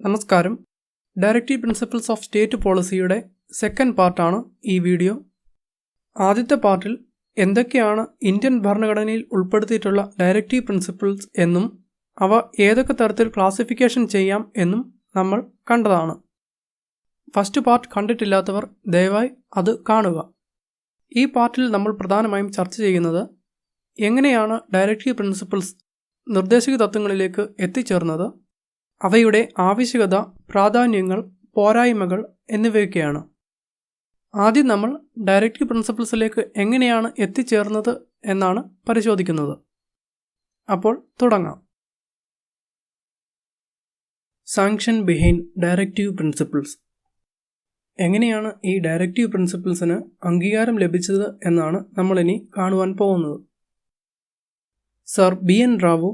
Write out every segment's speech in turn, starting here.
നമസ്കാരം. Directive principles of state പോളിസിയുടെ second പാർട്ടാണ് ഈ വീഡിയോ. ആദ്യത്തെ പാർട്ടിൽ എന്തൊക്കെയാണ് ഇന്ത്യൻ ഭരണഘടനയിൽ ഉൾപ്പെടുത്തിയിട്ടുള്ള ഡയറക്റ്റീവ് പ്രിൻസിപ്പിൾസ് എന്നും അവ ഏതൊക്കെ തരത്തിൽ ക്ലാസിഫിക്കേഷൻ ചെയ്യാം എന്നും നമ്മൾ കണ്ടതാണ്. ഫസ്റ്റ് പാർട്ട് കണ്ടിട്ടില്ലാത്തവർ ദയവായി അത് കാണുക. ഈ പാർട്ടിൽ നമ്മൾ പ്രധാനമായും ചർച്ച ചെയ്യുന്നത് എങ്ങനെയാണ് ഡയറക്റ്റീവ് പ്രിൻസിപ്പിൾസ് നിർദ്ദേശക തത്വങ്ങളിലേക്ക് എത്തിച്ചേർന്നത്, അവയുടെ ആവശ്യകത, പ്രാധാന്യങ്ങൾ, പോരായ്മകൾ എന്നിവയൊക്കെയാണ്. ആദ്യം നമ്മൾ ഡയറക്റ്റീവ് പ്രിൻസിപ്പിൾസിലേക്ക് എങ്ങനെയാണ് എത്തിച്ചേർന്നത് എന്നാണ് പരിശോധിക്കുന്നത്. അപ്പോൾ തുടങ്ങാം. Sanction behind directive principles. എങ്ങനെയാണ് ഈ ഡയറക്റ്റീവ് പ്രിൻസിപ്പിൾസിന് അംഗീകാരം ലഭിച്ചത് എന്നാണ് നമ്മളിനി കാണുവാൻ പോകുന്നത്. Sir B.N. Rao,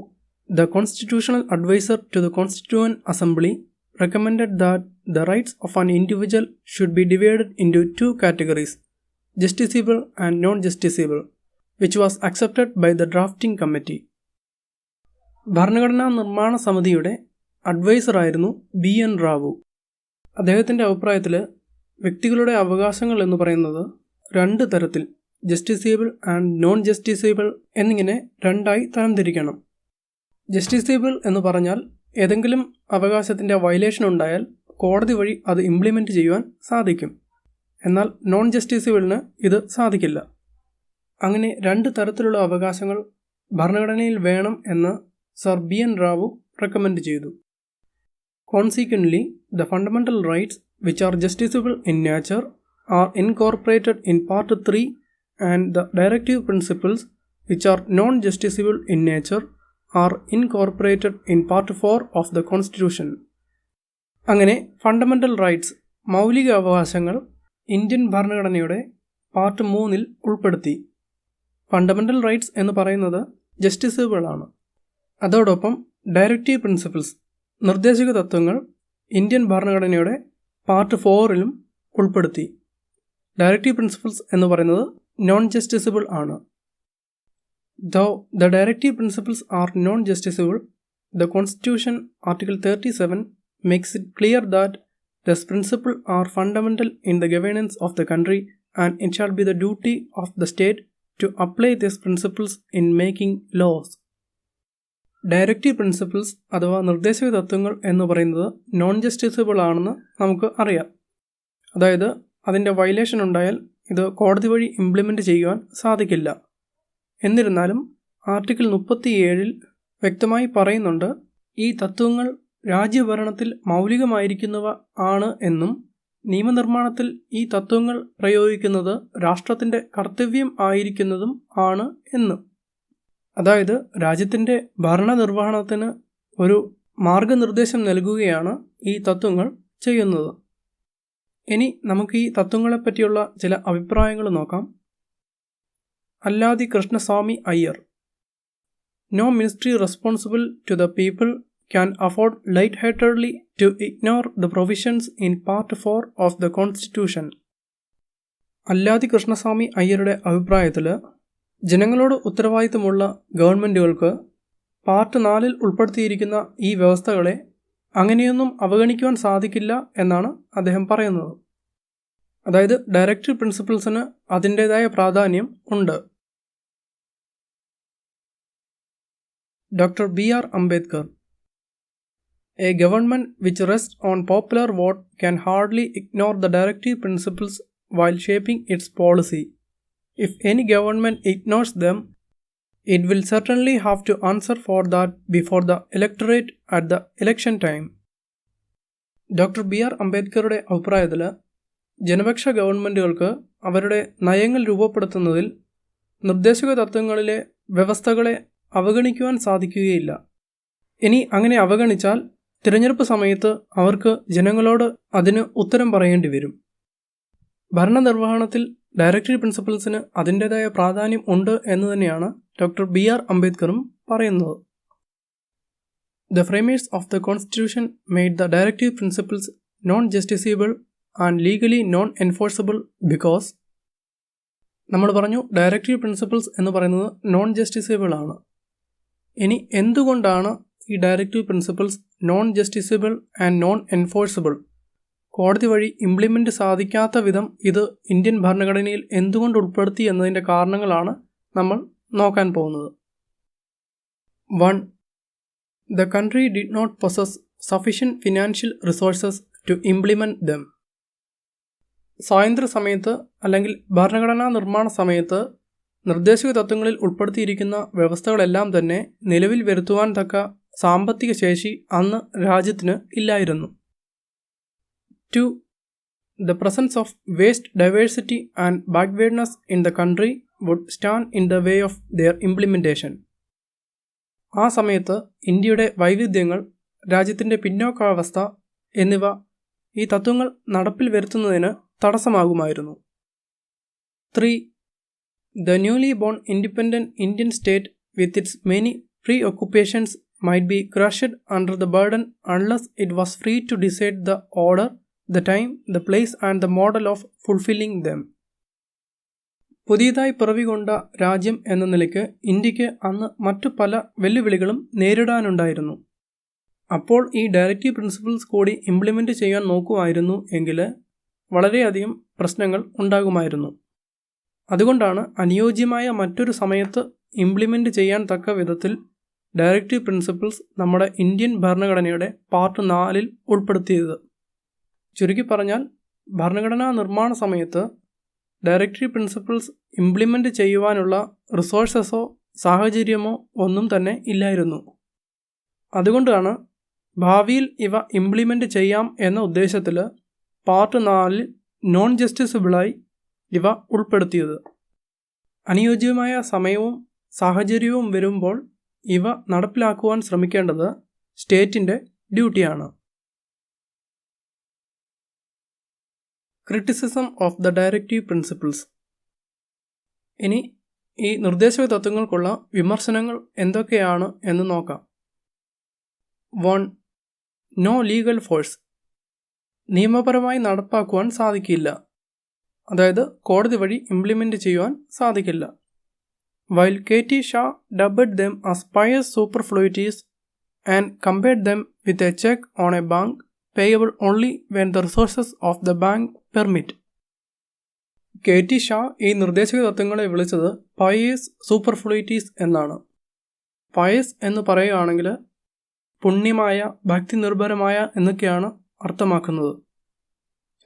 the constitutional advisor to the Constituent Assembly, recommended that the rights of an individual should be divided into two categories, justiciable and non-justiciable, which was accepted by the drafting committee. ഭരണഘടനാ നിർമ്മാണ സമിതിയുടെ അഡ്വൈസറായിരുന്നു B.N. Rao. അദ്ദേഹത്തിൻ്റെ അഭിപ്രായത്തിൽ വ്യക്തികളുടെ അവകാശങ്ങൾ എന്ന് പറയുന്നത് രണ്ട് തരത്തിൽ, ജസ്റ്റിസേബിൾ ആൻഡ് നോൺ ജസ്റ്റിസേബിൾ എന്നിങ്ങനെ രണ്ടായി തരംതിരിക്കണം. ജസ്റ്റിസേബിൾ എന്ന് പറഞ്ഞാൽ ഏതെങ്കിലും അവകാശത്തിൻ്റെ വയലേഷൻ ഉണ്ടായാൽ കോടതി വഴി അത് ഇംപ്ലിമെൻറ്റ് ചെയ്യുവാൻ സാധിക്കും. എന്നാൽ നോൺ ജസ്റ്റിസേബിളിന് ഇത് സാധിക്കില്ല. അങ്ങനെ രണ്ട് തരത്തിലുള്ള അവകാശങ്ങൾ ഭരണഘടനയിൽ വേണം എന്ന് സർ B.N. Rao റെക്കമെൻഡ് ചെയ്തു. Consequently, the fundamental rights which are justiciable in nature are incorporated in Part 3 and the directive principles which are non-justiciable in nature are incorporated in Part 4 of the Constitution. അങ്ങനെ fundamental rights, മൗലിക അവകാശങ്ങൾ Indian ഭരണഘടനയുടെ part 3 ഉൾപ്പെടുത്തി. Fundamental rights എന്ന് പറയുന്നത് ജസ്റ്റിസബിൾ ആണ്. അതോടൊപ്പം directive principles, നിർദ്ദേശക തത്വങ്ങൾ ഇന്ത്യൻ ഭരണഘടനയുടെ പാർട്ട് 4 ഉൾപ്പെടുത്തി. ഡയറക്റ്റീവ് പ്രിൻസിപ്പിൾസ് എന്ന് പറയുന്നത് നോൺ ജസ്റ്റിസബിൾ ആണ്. Though the directive principles are non-justiciable, the Constitution, Article 37, makes it clear that these principles are fundamental in the governance of the country and it shall be the duty of the state to apply these principles in making laws. Directive principles അഥവാ നിർദ്ദേശക തത്വങ്ങൾ എന്ന് പറയുന്നത് non ജസ്റ്റിസബിൾ ആണെന്ന് നമുക്ക് അറിയാം. അതായത് അതിൻ്റെ വയലേഷൻ ഉണ്ടായാൽ ഇത് കോടതി വഴി ഇംപ്ലിമെൻറ്റ് ചെയ്യുവാൻ സാധിക്കില്ല. എന്നിരുന്നാലും ആർട്ടിക്കിൾ 37 വ്യക്തമായി പറയുന്നുണ്ട്, ഈ തത്വങ്ങൾ രാജ്യഭരണത്തിൽ മൗലികമായിരിക്കുന്നവ ആണ് എന്നും നിയമനിർമ്മാണത്തിൽ ഈ തത്വങ്ങൾ പ്രയോഗിക്കുന്നത് രാഷ്ട്രത്തിൻ്റെ കർത്തവ്യം ആയിരിക്കുന്നതും ആണ് എന്നും. അതായത് രാജ്യത്തിൻ്റെ ഭരണനിർവഹണത്തിന് ഒരു മാർഗനിർദ്ദേശം നൽകുകയാണ് ഈ തത്വങ്ങൾ ചെയ്യുന്നത്. ഇനി നമുക്ക് ഈ തത്വങ്ങളെപ്പറ്റിയുള്ള ചില അഭിപ്രായങ്ങൾ നോക്കാം. Alladi Krishnaswamy Iyer. No ministry responsible to the people can afford light-heartedly to ignore the provisions in Part 4 of the Constitution. Alladi Krishnaswamy അയ്യരുടെ അഭിപ്രായത്തിൽ ജനങ്ങളോട് ഉത്തരവാദിത്തമുള്ള ഗവൺമെൻറ്റുകൾക്ക് പാർട്ട് 4 ഉൾപ്പെടുത്തിയിരിക്കുന്ന ഈ വ്യവസ്ഥകളെ അങ്ങനെയൊന്നും അവഗണിക്കുവാൻ സാധിക്കില്ല എന്നാണ് അദ്ദേഹം പറയുന്നത്. അതായത് ഡയറക്റ്റീവ് പ്രിൻസിപ്പിൾസിന് അതിൻ്റേതായ പ്രാധാന്യം ഉണ്ട്. Dr. B.R. Ambedkar. A government which rests on popular vote can hardly ignore the directive principles while shaping its policy. If any government ignores them, it will certainly have to answer for that before the electorate at the election time. Doctor B.R. അംബേദ്കറുടെ അഭിപ്രായത്തിൽ ജനപക്ഷ ഗവൺമെൻറ്റുകൾക്ക് അവരുടെ നയങ്ങൾ രൂപപ്പെടുത്തുന്നതിൽ നിർദ്ദേശക തത്വങ്ങളിലെ വ്യവസ്ഥകളെ അവഗണിക്കുവാൻ സാധിക്കുകയില്ല. ഇനി അങ്ങനെ അവഗണിച്ചാൽ തിരഞ്ഞെടുപ്പ് സമയത്ത് അവർക്ക് ജനങ്ങളോട് അതിന് ഉത്തരം പറയേണ്ടി വരും. ഭരണനിർവഹണത്തിൽ ഡയറക്റ്റീവ് പ്രിൻസിപ്പിൾസിന് അതിൻ്റേതായ പ്രാധാന്യം ഉണ്ട് എന്ന് തന്നെയാണ് ഡോക്ടർ B.R. അംബേദ്കറും പറയുന്നത്. The framers of the Constitution made the directive principles non-justiciable and legally non-enforceable because നമ്മൾ പറഞ്ഞു ഡയറക്റ്റീവ് പ്രിൻസിപ്പിൾസ് എന്ന് പറയുന്നത് നോൺ ജസ്റ്റിസബിൾ ആണ്. ഇനി എന്തുകൊണ്ടാണ് ഈ directive principles non justiciable and non enforceable, കോടതി വഴി ഇംപ്ലിമെൻ്റ് സാധിക്കാത്ത വിധം ഇത് ഇന്ത്യൻ ഭരണഘടനയിൽ എന്തുകൊണ്ട് ഉൾപ്പെടുത്തി എന്നതിൻ്റെ കാരണങ്ങളാണ് നമ്മൾ നോക്കാൻ പോകുന്നത്. 1. The country did not possess sufficient financial resources to implement them. സ്വാതന്ത്ര്യ സമയത്ത് അല്ലെങ്കിൽ ഭരണഘടനാ നിർമ്മാണ സമയത്ത് നിർദ്ദേശക തത്വങ്ങളിൽ ഉൾപ്പെടുത്തിയിരിക്കുന്ന വ്യവസ്ഥകളെല്ലാം തന്നെ നിലവിൽ വരുത്തുവാൻ തക്ക സാമ്പത്തിക ശേഷി അന്ന് രാജ്യത്തിന് ഇല്ലായിരുന്നു. 2. The presence of vast diversity and backwardness in the country would stand in the way of their implementation. ആ സമയത്ത് ഇന്ത്യയുടെ വൈവിധ്യങ്ങൾ, രാജ്യത്തിൻ്റെ പിന്നോക്കാവസ്ഥ എന്നിവ ഈ തത്വങ്ങൾ നടപ്പിൽ വരുത്തുന്നതിന് തടസ്സമാകുമായിരുന്നു. 3. The newly born independent Indian state with its many preoccupations might be crushed under the burden unless it was free to decide the order, the time, the place and the model of fulfilling them. പുതിയതായി പിറവികൊണ്ട രാജ്യം എന്ന നിലയ്ക്ക് ഇന്ത്യക്ക് അന്ന് മറ്റു പല വെല്ലുവിളികളും നേരിടാനുണ്ടായിരുന്നു. അപ്പോൾ ഈ ഡയറക്റ്റീവ് പ്രിൻസിപ്പിൾസ് കൂടി ഇംപ്ലിമെൻ്റ് ചെയ്യാൻ നോക്കുമായിരുന്നു എങ്കിൽ വളരെയധികം പ്രശ്നങ്ങൾ ഉണ്ടാകുമായിരുന്നു. അതുകൊണ്ടാണ് അനുയോജ്യമായ മറ്റൊരു സമയത്ത് ഇംപ്ലിമെൻ്റ് ചെയ്യാൻ തക്ക വിധത്തിൽ ഡയറക്റ്റീവ് പ്രിൻസിപ്പിൾസ് നമ്മുടെ ഇന്ത്യൻ ഭരണഘടനയുടെ പാർട്ട് 4 ഉൾപ്പെടുത്തിയത്. ചുരുക്കി പറഞ്ഞാൽ ഭരണഘടനാ നിർമ്മാണ സമയത്ത് ഡയറക്റ്റീവ് പ്രിൻസിപ്പിൾസ് ഇംപ്ലിമെൻ്റ് ചെയ്യുവാനുള്ള റിസോഴ്സസോ സാഹചര്യമോ ഒന്നും തന്നെ ഇല്ലായിരുന്നു. അതുകൊണ്ടാണ് ഭാവിയിൽ ഇവ ഇംപ്ലിമെൻ്റ് ചെയ്യാം എന്ന ഉദ്ദേശത്തിൽ പാർട്ട് 4 നോൺ ജസ്റ്റിസബിളായി ഇവ ഉൾപ്പെടുത്തിയത്. അനുയോജ്യമായ സമയവും സാഹചര്യവും വരുമ്പോൾ ഇവ നടപ്പിലാക്കുവാൻ ശ്രമിക്കേണ്ടത് സ്റ്റേറ്റിൻ്റെ ഡ്യൂട്ടിയാണ്. Criticism of the directive principles. ഇനി ഈ നിർദ്ദേശക തത്വങ്ങൾക്കുള്ള വിമർശനങ്ങൾ എന്തൊക്കെയാണ് എന്ന് നോക്കാം. 1. No legal force. നിയമപരമായി നടപ്പാക്കുവാൻ സാധിക്കില്ല, അതായത് കോടതി വഴി ഇംപ്ലിമെൻ്റ് ചെയ്യുവാൻ സാധിക്കില്ല. While K.T. Shah dubbed them as pious superfluities and compared them with a check on a bank payable only when the resources of the bank permit. K.T. Shah ഈ നിർദ്ദേശക തത്വങ്ങളെ വിളിച്ചത് പയേഴ്സ് സൂപ്പർഫ്ലൂയിറ്റീസ് എന്നാണ്. പയേഴ്സ് എന്ന് പറയുകയാണെങ്കിൽ പുണ്യമായ, ഭക്തി നിർഭരമായ എന്നൊക്കെയാണ് അർത്ഥമാക്കുന്നത്.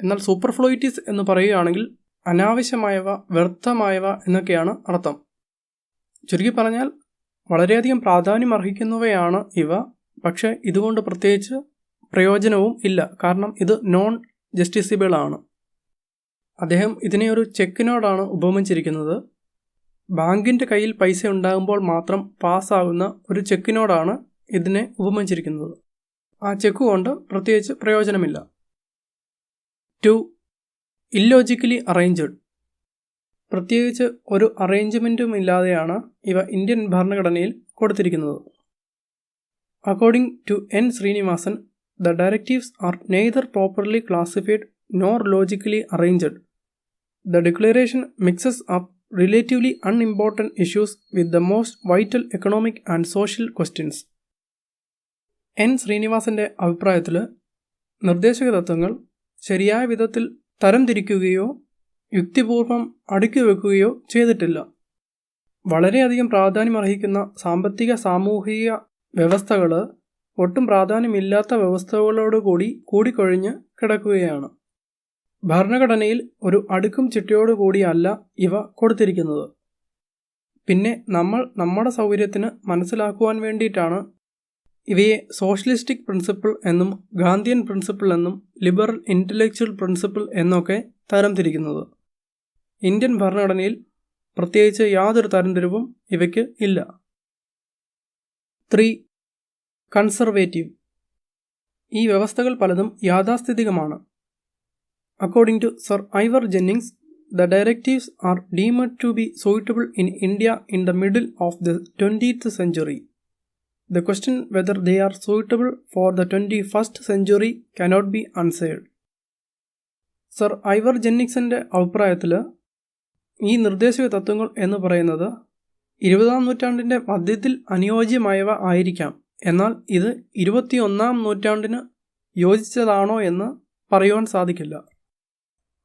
എന്നാൽ സൂപ്പർഫ്ലൂയിറ്റീസ് എന്ന് പറയുകയാണെങ്കിൽ അനാവശ്യമായവ, വ്യർത്ഥമായവ എന്നൊക്കെയാണ് അർത്ഥം. ചുരുക്കി പറഞ്ഞാൽ വളരെയധികം പ്രാധാന്യം അർഹിക്കുന്നവയാണ് ഇവ. പക്ഷേ ഇതുകൊണ്ട് പ്രത്യേകിച്ച് പ്രയോജനവും ഇല്ല, കാരണം ഇത് നോൺ ജസ്റ്റിസിബിൾ ആണ്. അദ്ദേഹം ഇതിനെ ഒരു ചെക്കിനോടാണ് ഉപമിച്ചിരിക്കുന്നത്. ബാങ്കിൻ്റെ കയ്യിൽ പൈസ ഉണ്ടാകുമ്പോൾ മാത്രം പാസ്സാകുന്ന ഒരു ചെക്കിനോടാണ് ഇതിനെ ഉപമിച്ചിരിക്കുന്നത്. ആ ചെക്ക് കൊണ്ട് പ്രത്യേകിച്ച് പ്രയോജനമില്ല. 2. Illogically arranged. പ്രത്യേകിച്ച് ഒരു അറേഞ്ച്മെൻറ്റും ഇല്ലാതെയാണ് ഇവ ഇന്ത്യൻ ഭരണഘടനയിൽ കൊടുത്തിരിക്കുന്നത്. According to N. Srinivasan, the directives are neither properly classified nor logically arranged. The declaration mixes up relatively unimportant issues with the most vital economic and social questions. N. Srinivasanന്റെ അഭിപ്രായത്തിൽ നിർദ്ദേശക തത്വങ്ങൾ ശരിയായ വിധത്തിൽ തരംതിരിക്കുകയോ യുക്തിപൂർവം അടുക്കി വെക്കുകയോ ചെയ്തിട്ടില്ല. വളരെയധികം പ്രാധാന്യമർഹിക്കുന്ന സാമ്പത്തിക സാമൂഹിക വ്യവസ്ഥകൾ ഒട്ടും പ്രാധാന്യമില്ലാത്ത വ്യവസ്ഥകളോടുകൂടി കൂടിക്കൊഴിഞ്ഞ് കിടക്കുകയാണ്. ഭരണഘടനയിൽ ഒരു അടുക്കും ചിട്ടയോടുകൂടിയല്ല ഇവ കൊടുത്തിരിക്കുന്നത്. പിന്നെ നമ്മൾ നമ്മുടെ സൗകര്യത്തിന് മനസ്സിലാക്കുവാൻ വേണ്ടിയിട്ടാണ് ഇവയെ സോഷ്യലിസ്റ്റിക് പ്രിൻസിപ്പിൾ എന്നും ഗാന്ധിയൻ പ്രിൻസിപ്പിൾ എന്നും ലിബറൽ ഇൻ്റലക്ച്വൽ പ്രിൻസിപ്പിൾ എന്നൊക്കെ തരംതിരിക്കുന്നത്. ഇന്ത്യൻ ഭരണഘടനയിൽ പ്രത്യേകിച്ച് യാതൊരു തരംതിരിവും ഇവയ്ക്ക് ഇല്ല. 3. കൺസർവേറ്റീവ്. ഈ വ്യവസ്ഥകൾ പലതും യാഥാസ്ഥിതികമാണ്. According to Sir Ivor Jennings, the directives are deemed to be suitable in India in the middle of the 20th century. The question whether they are suitable for the 21st century cannot be answered. Sir Ivor ജെന്നിങ്സിൻ്റെ അഭിപ്രായത്തിൽ ഈ നിർദ്ദേശക തത്വങ്ങൾ എന്ന് പറയുന്നത് 20ാം നൂറ്റാണ്ടിൻ്റെ മധ്യത്തിൽ അനുയോജ്യമായവ ആയിരിക്കാം. എന്നാൽ ഇത് 21-ാം നൂറ്റാണ്ടിന് യോജിച്ചതാണോ എന്ന് പറയുവാൻ സാധിക്കില്ല.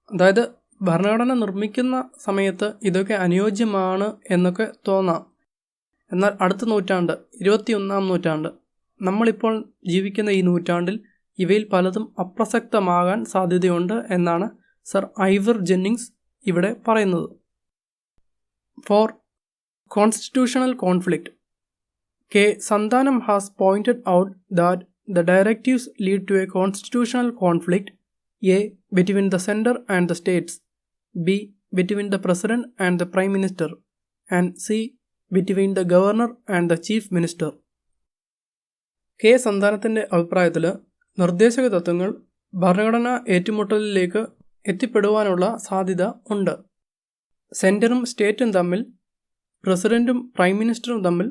അതായത് ഭരണഘടന നിർമ്മിക്കുന്ന സമയത്ത് ഇതൊക്കെ അനുയോജ്യമാണ് എന്നൊക്കെ തോന്നാം. എന്നാൽ അടുത്ത നൂറ്റാണ്ട് 21-ാം നൂറ്റാണ്ട്, നമ്മളിപ്പോൾ ജീവിക്കുന്ന ഈ നൂറ്റാണ്ടിൽ ഇവയിൽ പലതും അപ്രസക്തമാകാൻ സാധ്യതയുണ്ട് എന്നാണ് സർ ഐവർ ജെന്നിങ്സ് ഇവിടെ പറയുന്നത്. For constitutional conflict, K Santhanam has pointed out that the directives lead to a constitutional conflict, A. between the center and the states, B. between the president and the prime minister, and C. between the governor and the chief minister. K സന്താനത്തിൻ്റെ അഭിപ്രായത്തിൽ നിർദ്ദേശക തത്വങ്ങൾ ഭരണഘടനാ ഏറ്റുമുട്ടലിലേക്ക് എത്തിപ്പെടുവാനുള്ള സാധ്യത ഉണ്ട്. സെൻറ്ററും സ്റ്റേറ്റും തമ്മിൽ, പ്രസിഡൻറ്റും prime മിനിസ്റ്ററും തമ്മിൽ,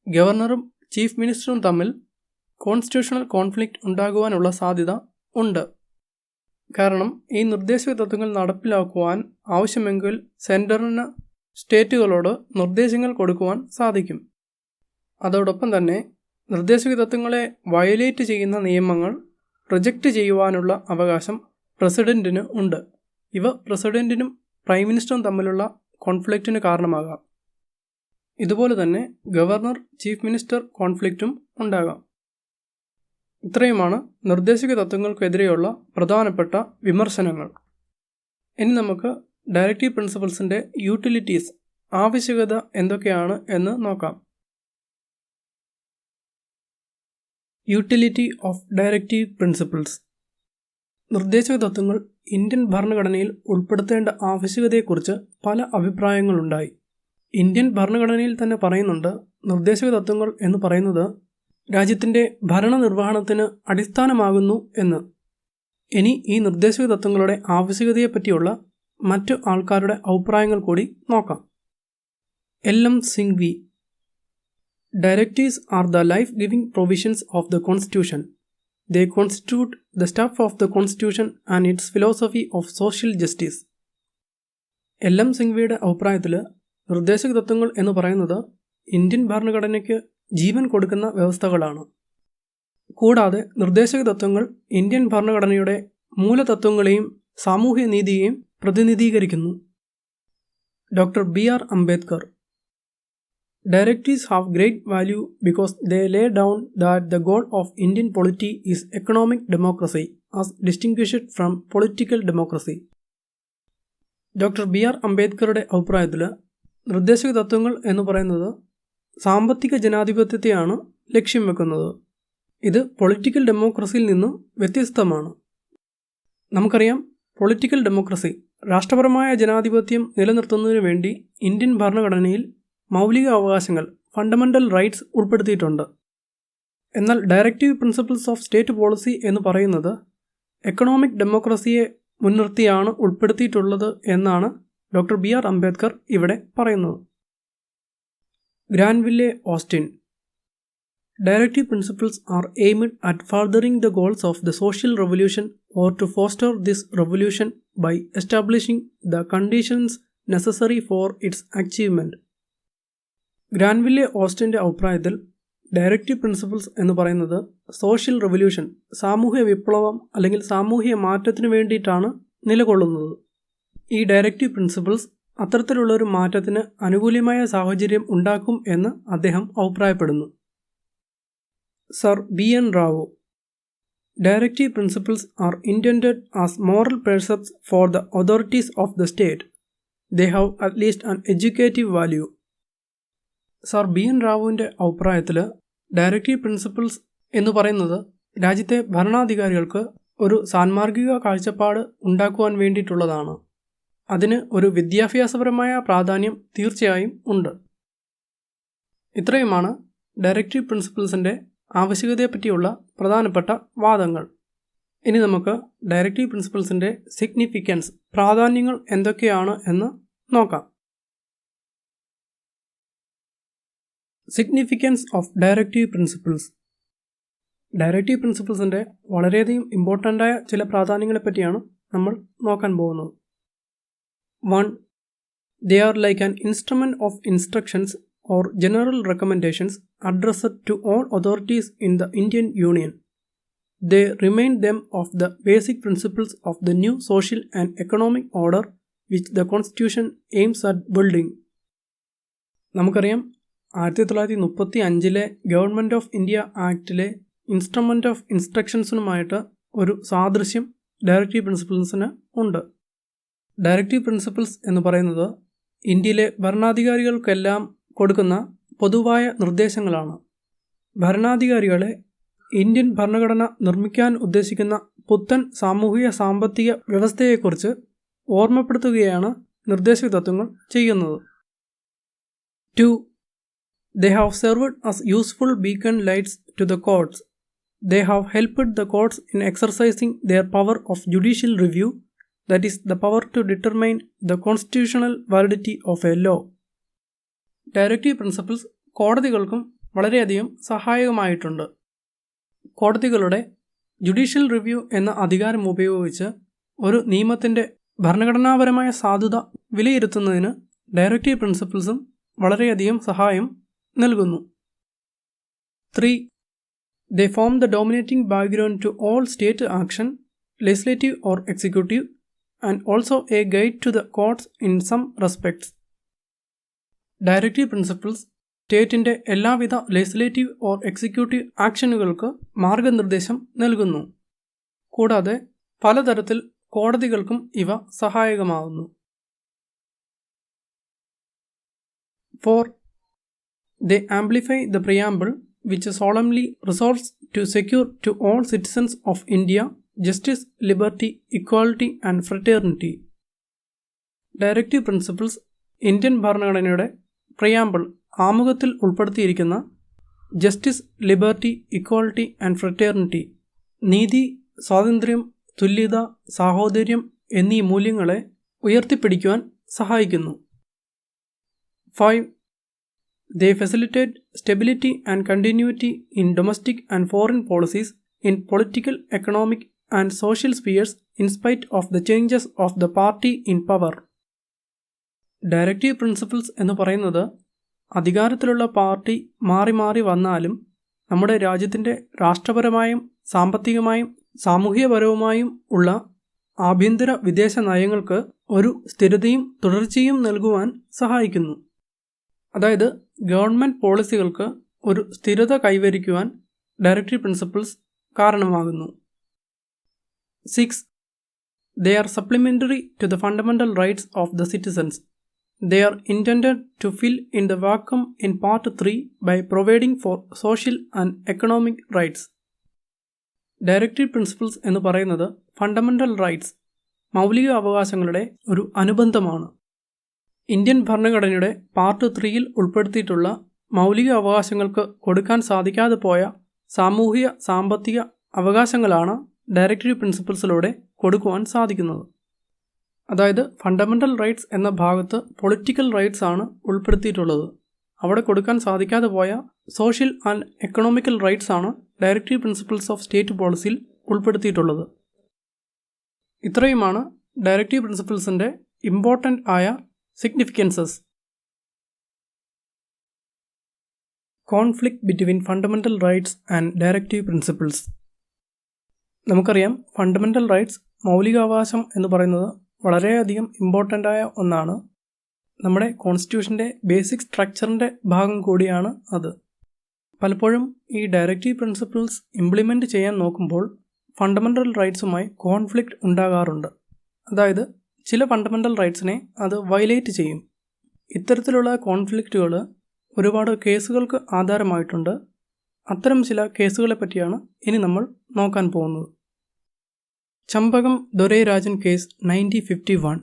ഗവർണറും ചീഫ് മിനിസ്റ്ററും തമ്മിൽ കോൺസ്റ്റിറ്റ്യൂഷണൽ കോൺഫ്ലിക്റ്റ് ഉണ്ടാകുവാനുള്ള സാധ്യത ഉണ്ട്. കാരണം ഈ നിർദ്ദേശക തത്വങ്ങൾ നടപ്പിലാക്കുവാൻ ആവശ്യമെങ്കിൽ സെൻറ്ററിന് സ്റ്റേറ്റുകളോട് നിർദ്ദേശങ്ങൾ കൊടുക്കുവാൻ സാധിക്കും. അതോടൊപ്പം തന്നെ നിർദ്ദേശക തത്വങ്ങളെ വയലേറ്റ് ചെയ്യുന്ന നിയമങ്ങൾ റിജക്റ്റ് ചെയ്യുവാനുള്ള അവകാശം പ്രസിഡൻറ്റിന് ഉണ്ട്. ഇവ പ്രസിഡൻറ്റിനും പ്രൈം മിനിസ്റ്ററും തമ്മിലുള്ള കോൺഫ്ലിക്റ്റിന് കാരണമാകാം. ഇതുപോലെ തന്നെ ഗവർണർ ചീഫ് മിനിസ്റ്റർ കോൺഫ്ലിക്റ്റും ഉണ്ടാകാം. ഇത്രയുമാണ് നിർദ്ദേശക തത്വങ്ങൾക്കെതിരെയുള്ള പ്രധാനപ്പെട്ട വിമർശനങ്ങൾ. ഇനി നമുക്ക് ഡയറക്റ്റീവ് പ്രിൻസിപ്പിൾസിൻ്റെ യൂട്ടിലിറ്റീസ്, ആവശ്യകത എന്തൊക്കെയാണ് എന്ന് നോക്കാം. Utility of directive principles. നിർദ്ദേശക തത്വങ്ങൾ ഇന്ത്യൻ ഭരണഘടനയിൽ ഉൾപ്പെടുത്തേണ്ട ആവശ്യകതയെക്കുറിച്ച് പല അഭിപ്രായങ്ങളുണ്ടായി. ഇന്ത്യൻ ഭരണഘടനയിൽ തന്നെ പറയുന്നുണ്ട്, നിർദ്ദേശക തത്വങ്ങൾ എന്ന് പറയുന്നത് രാജ്യത്തിൻ്റെ ഭരണനിർവഹണത്തിന് അടിസ്ഥാനമാകുന്നു എന്ന്. ഇനി ഈ നിർദ്ദേശക തത്വങ്ങളുടെ ആവശ്യകതയെപ്പറ്റിയുള്ള മറ്റു ആൾക്കാരുടെ അഭിപ്രായങ്ങൾ കൂടി നോക്കാം. LM Singhvi, Directives are the life-giving provisions of the Constitution. They constitute the stuff of the Constitution and its philosophy of social justice. LM സിംഗ്വിയുടെ അഭിപ്രായത്തിൽ നിർദ്ദേശക തത്വങ്ങൾ എന്ന് പറയുന്നത് ഇന്ത്യൻ ഭരണഘടനയ്ക്ക് ജീവൻ കൊടുക്കുന്ന വ്യവസ്ഥകളാണ്. കൂടാതെ നിർദ്ദേശക തത്വങ്ങൾ ഇന്ത്യൻ ഭരണഘടനയുടെ മൂലതത്വങ്ങളെയും സാമൂഹ്യ നീതിയെയും പ്രതിനിധീകരിക്കുന്നു. Doctor BR Ambedkar, Directives have great value because they lay down that the goal of Indian polity is economic democracy as distinguished from political democracy. Doctor BR അംബേദ്കറുടെ അഭിപ്രായത്തിൽ നിർദ്ദേശക തത്വങ്ങൾ എന്ന് പറയുന്നത് സാമ്പത്തിക ജനാധിപത്യത്തെയാണ് ലക്ഷ്യം വെക്കുന്നത്. ഇത് പൊളിറ്റിക്കൽ ഡെമോക്രസിയിൽ നിന്നും വ്യത്യസ്തമാണ്. നമുക്കറിയാം, പൊളിറ്റിക്കൽ ഡെമോക്രസി, രാഷ്ട്രപരമായ ജനാധിപത്യം നിലനിർത്തുന്നതിന് വേണ്ടി ഇന്ത്യൻ ഭരണഘടനയിൽ മൗലിക അവകാശങ്ങൾ, ഫണ്ടമെൻ്റൽ റൈറ്റ്സ് ഉൾപ്പെടുത്തിയിട്ടുണ്ട്. എന്നാൽ directive principles of state policy എന്ന് പറയുന്നത് എക്കണോമിക് ഡെമോക്രസിയെ മുൻനിർത്തിയാണ് ഉൾപ്പെടുത്തിയിട്ടുള്ളത് എന്നാണ് ഡോക്ടർ BR അംബേദ്കർ ഇവിടെ പറയുന്നത്. ഗ്രാൻവില്ലെ Austin, Directive principles are aimed at furthering the goals of the social revolution or to foster this revolution by establishing the conditions necessary for its achievement. ഗ്രാൻവില്ലെ ഓസ്റ്റിൻ്റെ അഭിപ്രായത്തിൽ directive principles എന്ന് പറയുന്നത് social revolution, സാമൂഹ്യ വിപ്ലവം അല്ലെങ്കിൽ സാമൂഹ്യ മാറ്റത്തിന് വേണ്ടിയിട്ടാണ് നിലകൊള്ളുന്നത്. ഈ ഡയറക്റ്റീവ് പ്രിൻസിപ്പിൾസ് അത്തരത്തിലുള്ളൊരു മാറ്റത്തിന് അനുകൂലമായ സാഹചര്യം ഉണ്ടാക്കും എന്ന് അദ്ദേഹം അഭിപ്രായപ്പെടുന്നു. Sir BN Rao, Directive principles are intended as moral precepts for the authorities of the state. They have at least an educative value. Sir BN റാവുവിൻ്റെ അഭിപ്രായത്തിൽ ഡയറക്റ്റീവ് പ്രിൻസിപ്പിൾസ് എന്ന് പറയുന്നത് രാജ്യത്തെ ഭരണാധികാരികൾക്ക് ഒരു സാൻമാർഗിക കാഴ്ചപ്പാട് ഉണ്ടാക്കുവാൻ വേണ്ടിയിട്ടുള്ളതാണ്. അതിന് ഒരു വിദ്യാഭ്യാസപരമായ പ്രാധാന്യം തീർച്ചയായും ഉണ്ട്. ഇത്രയുമാണ് ഡയറക്റ്റീവ് പ്രിൻസിപ്പിൾസിൻ്റെ ആവശ്യകതയെപ്പറ്റിയുള്ള പ്രധാനപ്പെട്ട വാദങ്ങൾ. ഇനി നമുക്ക് ഡയറക്റ്റീവ് പ്രിൻസിപ്പിൾസിൻ്റെ സിഗ്നിഫിക്കൻസ്, പ്രാധാന്യങ്ങൾ എന്തൊക്കെയാണ് എന്ന് നോക്കാം. Significance of directive principles. Directive പ്രിൻസിപ്പിൾസിൻ്റെ വളരെയധികം ഇമ്പോർട്ടൻ്റായ ചില പ്രാധാന്യങ്ങളെപ്പറ്റിയാണ് നമ്മൾ നോക്കാൻ പോകുന്നത്. 1. They are like an instrument of instructions or general recommendations addressed to all authorities in the Indian Union. They remind them of the basic principles of the new social and economic order which the Constitution aims at building. നമുക്കറിയാം 1935 government of India ആക്ടിലെ instrument of ഇൻസ്ട്രക്ഷൻസിനുമായിട്ട് ഒരു സാദൃശ്യം directive പ്രിൻസിപ്പിൾസിന് ഉണ്ട്. Directive principles എന്ന് പറയുന്നത് ഇന്ത്യയിലെ ഭരണാധികാരികൾക്കെല്ലാം കൊടുക്കുന്ന പൊതുവായ നിർദ്ദേശങ്ങളാണ്. ഭരണാധികാരികളെ ഇന്ത്യൻ ഭരണഘടന നിർമ്മിക്കാൻ ഉദ്ദേശിക്കുന്ന പുത്തൻ സാമൂഹിക സാമ്പത്തിക വ്യവസ്ഥയെക്കുറിച്ച് ഓർമ്മപ്പെടുത്തുകയാണ് നിർദ്ദേശക തത്വങ്ങൾ ചെയ്യുന്നത്. 2. They have served as useful beacon lights to the courts. They have helped the courts in exercising their power of judicial review, that is, the power to determine the constitutional validity of a law. Directive principles കോടതികൾക്കും വളരെയധികം സഹായകമായിട്ടുണ്ട്. കോടതികളുടെ judicial review എന്ന അധികാരം ഉപയോഗിച്ച് ഒരു നിയമത്തിൻ്റെ ഭരണഘടനാപരമായ സാധുത വിലയിരുത്തുന്നതിന് ഡയറക്റ്റീവ് പ്രിൻസിപ്പിൾസും വളരെയധികം സഹായം നൽകുന്നു. 3. They form the dominating background to all state action, legislative or executive, and also a guide to the courts in some respects. Directive principles സ്റ്റേറ്റിൻ്റെ എല്ലാവിധ ലെജിസ്ലേറ്റീവ് ഓർ എക്സിക്യൂട്ടീവ് ആക്ഷനുകൾക്ക് മാർഗനിർദ്ദേശം നൽകുന്നു. കൂടാതെ പലതരത്തിൽ കോടതികൾക്കും ഇവ സഹായകമാകുന്നു. 4. They amplify the preamble which solemnly resolves to secure to all citizens of India justice, liberty, equality and fraternity. Directive principles Indian ഭരണഘടനയുടെ preamble ആമുഖത്തിൽ ഉൾപ്പെടുത്തിയിരിക്കുന്ന justice, liberty, equality and fraternity, നീതി, സ്വാതന്ത്ര്യം, തുല്യത, സാഹോദര്യം എന്നീ മൂല്യങ്ങളെ ഉയർത്തിപ്പിടിക്കുവാൻ സഹായിക്കുന്നു. 5. They facilitate stability and continuity in domestic and foreign policies in political, economic and social spheres in spite of the changes of the party in power. Directive principles എന്ന് പറയുന്നത് അധികാരത്തിലുള്ള party മാറി മാറി വന്നാലും നമ്മുടെ രാജ്യത്തിൻ്റെ രാഷ്ട്രപരമായും സാമ്പത്തികമായും സാമൂഹികപരവുമായും ഉള്ള ആഭ്യന്തര വിദേശ നയങ്ങൾക്ക് ഒരു സ്ഥിരതയും തുടർച്ചയും നൽകുവാൻ സഹായിക്കുന്നു. അതായത് ഗവൺമെൻറ് പോളിസികൾക്ക് ഒരു സ്ഥിരത കൈവരിക്കുവാൻ ഡയറക്റ്റീവ് പ്രിൻസിപ്പിൾസ് കാരണമാകുന്നു. 6. They are supplementary to the fundamental rights of the citizens. They are intended to fill in the vacuum in Part 3 by providing for social and economic rights. Directive principles എന്ന് പറയുന്നത് fundamental rights, മൗലിക അവകാശങ്ങളുടെ ഒരു അനുബന്ധമാണ്. Indian ഭരണഘടനയുടെ part 3 ഉൾപ്പെടുത്തിയിട്ടുള്ള മൗലിക അവകാശങ്ങൾക്ക് കൊടുക്കാൻ സാധിക്കാതെ പോയ സാമൂഹിക സാമ്പത്തിക അവകാശങ്ങളാണ് ഡയറക്റ്റീവ് പ്രിൻസിപ്പിൾസിലൂടെ കൊടുക്കുവാൻ സാധിക്കുന്നത്. അതായത് ഫണ്ടമെൻ്റൽ റൈറ്റ്സ് എന്ന ഭാഗത്ത് പൊളിറ്റിക്കൽ റൈറ്റ്സ് ആണ് ഉൾപ്പെടുത്തിയിട്ടുള്ളത്. അവിടെ കൊടുക്കാൻ സാധിക്കാതെ പോയ സോഷ്യൽ ആൻഡ് എക്കണോമിക്കൽ റൈറ്റ്സ് ആണ് ഡയറക്റ്റീവ് പ്രിൻസിപ്പിൾസ് ഓഫ് സ്റ്റേറ്റ് പോളിസിയിൽ ഉൾപ്പെടുത്തിയിട്ടുള്ളത്. ഇത്രയുമാണ് ഡയറക്റ്റീവ് പ്രിൻസിപ്പിൾസിൻ്റെ ഇമ്പോർട്ടൻ്റ് ആയ significances. Conflict between fundamental rights and directive principles. നമുക്കറിയാം ഫണ്ടമെൻ്റൽ റൈറ്റ്സ്, മൗലികാവകാശം എന്ന് പറയുന്നത് വളരെയധികം ഇമ്പോർട്ടൻ്റ് ആയ ഒന്നാണ്. നമ്മുടെ കോൺസ്റ്റിറ്റ്യൂഷൻ്റെ ബേസിക് സ്ട്രക്ചറിൻ്റെ ഭാഗം കൂടിയാണ് അത്. പലപ്പോഴും ഈ ഡയറക്റ്റീവ് പ്രിൻസിപ്പിൾസ് ഇംപ്ലിമെൻറ്റ് ചെയ്യാൻ നോക്കുമ്പോൾ ഫണ്ടമെൻ്റൽ റൈറ്റ്സുമായി കോൺഫ്ലിക്റ്റ് ഉണ്ടാകാറുണ്ട്. അതായത് ചില ഫണ്ടമെൻ്റൽ റൈറ്റ്സിനെ അത് വയലേറ്റ് ചെയ്യും. ഇത്തരത്തിലുള്ള കോൺഫ്ലിക്റ്റുകൾ ഒരുപാട് കേസുകൾക്ക് ആധാരമായിട്ടുണ്ട്. അത്തരം ചില കേസുകളെ പറ്റിയാണ് ഇനി നമ്മൾ നോക്കാൻ പോകുന്നത്. ചമ്പകം ദൊരൈരാജൻ case 1951.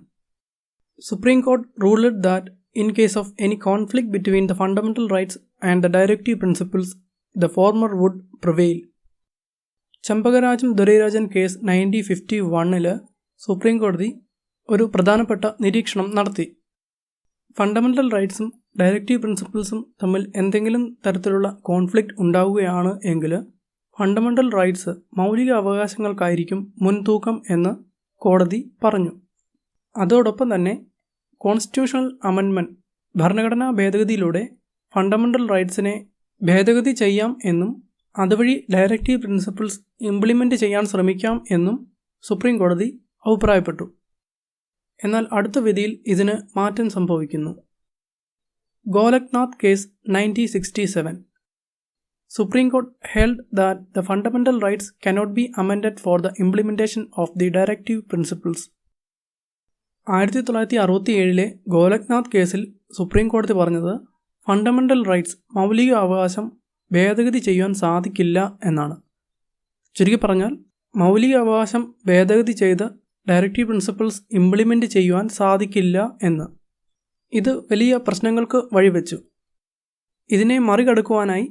Supreme Court ruled that in case of any conflict between the fundamental rights and the directive principles, the former would prevail. Champakarajan Dorairajan case 1951 supreme കോടതി ഒരു പ്രധാനപ്പെട്ട നിരീക്ഷണം നടത്തി. ഫണ്ടമെൻ്റൽ റൈറ്റ്സും ഡയറക്റ്റീവ് പ്രിൻസിപ്പിൾസും തമ്മിൽ എന്തെങ്കിലും തരത്തിലുള്ള കോൺഫ്ലിക്റ്റ് ഉണ്ടാവുകയാണ് എങ്കിൽ ഫണ്ടമെൻ്റൽ റൈറ്റ്സ്, മൗലിക അവകാശങ്ങൾക്കായിരിക്കും മുൻതൂക്കം എന്ന് കോടതി പറഞ്ഞു. അതോടൊപ്പം തന്നെ കോൺസ്റ്റിറ്റ്യൂഷണൽ അമെൻമെൻറ്റ്, ഭരണഘടനാ ഭേദഗതിയിലൂടെ ഫണ്ടമെൻ്റൽ റൈറ്റ്സിനെ ഭേദഗതി ചെയ്യാം എന്നും അതുവഴി ഡയറക്റ്റീവ് പ്രിൻസിപ്പിൾസ് ഇംപ്ലിമെൻ്റ് ചെയ്യാൻ ശ്രമിക്കാം എന്നും സുപ്രീം കോടതി അഭിപ്രായപ്പെട്ടു. എന്നാൽ അടുത്ത വിധിയിൽ ഇതിന് മാറ്റം സംഭവിക്കുന്നു. Golaknath case 1967. Supreme Court held that the fundamental rights cannot be amended for the implementation of the directive principles. 1967 Golaknath കേസിൽ സുപ്രീം കോടതി പറഞ്ഞത് ഫണ്ടമെൻ്റൽ റൈറ്റ്സ് മൗലിക അവകാശം ഭേദഗതി ചെയ്യാൻ സാധിക്കില്ല എന്നാണ്. ചുരുക്കി പറഞ്ഞാൽ മൗലിക അവകാശം ഭേദഗതി ചെയ്ത് ഡയറക്റ്റീവ് പ്രിൻസിപ്പിൾസ് ഇംപ്ലിമെൻ്റ് ചെയ്യുവാൻ സാധിക്കില്ല എന്ന്. ഇത് വലിയ പ്രശ്നങ്ങൾക്ക് വഴിവെച്ചു. ഇതിനെ മറികടക്കുവാനായി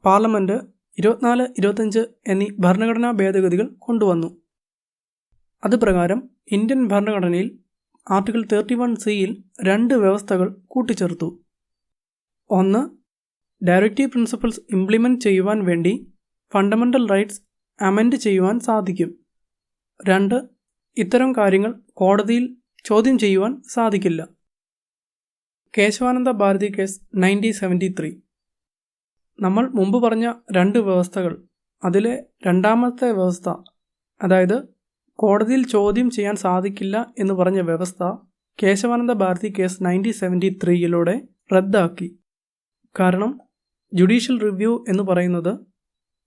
പാർലമെൻറ്റ് 24, 25 എന്നീ ഭരണഘടനാ ഭേദഗതികൾ കൊണ്ടുവന്നു. അതുപ്രകാരം ഇന്ത്യൻ ഭരണഘടനയിൽ ആർട്ടിക്കിൾ 31(c)യിൽ 2 വ്യവസ്ഥകൾ കൂട്ടിച്ചേർത്തു. ഒന്ന്, ഡയറക്റ്റീവ് പ്രിൻസിപ്പിൾസ് ഇംപ്ലിമെൻ്റ് ചെയ്യുവാൻ വേണ്ടി ഫണ്ടമെൻ്റൽ റൈറ്റ്സ് അമെൻഡ് ചെയ്യുവാൻ സാധിക്കും. 2, ഇത്തരം കാര്യങ്ങൾ കോടതിയിൽ ചോദ്യം ചെയ്യുവാൻ സാധിക്കില്ല. കേശവാനന്ദ ഭാരതി കേസ് 1973. നമ്മൾ മുമ്പ് പറഞ്ഞ 2 വ്യവസ്ഥകൾ, അതിലെ രണ്ടാമത്തെ വ്യവസ്ഥ, അതായത് കോടതിയിൽ ചോദ്യം ചെയ്യാൻ സാധിക്കില്ല എന്ന് പറഞ്ഞ വ്യവസ്ഥ കേശവാനന്ദ ഭാരതി കേസ് 1973 റദ്ദാക്കി. കാരണം ജുഡീഷ്യൽ റിവ്യൂ എന്ന് പറയുന്നത്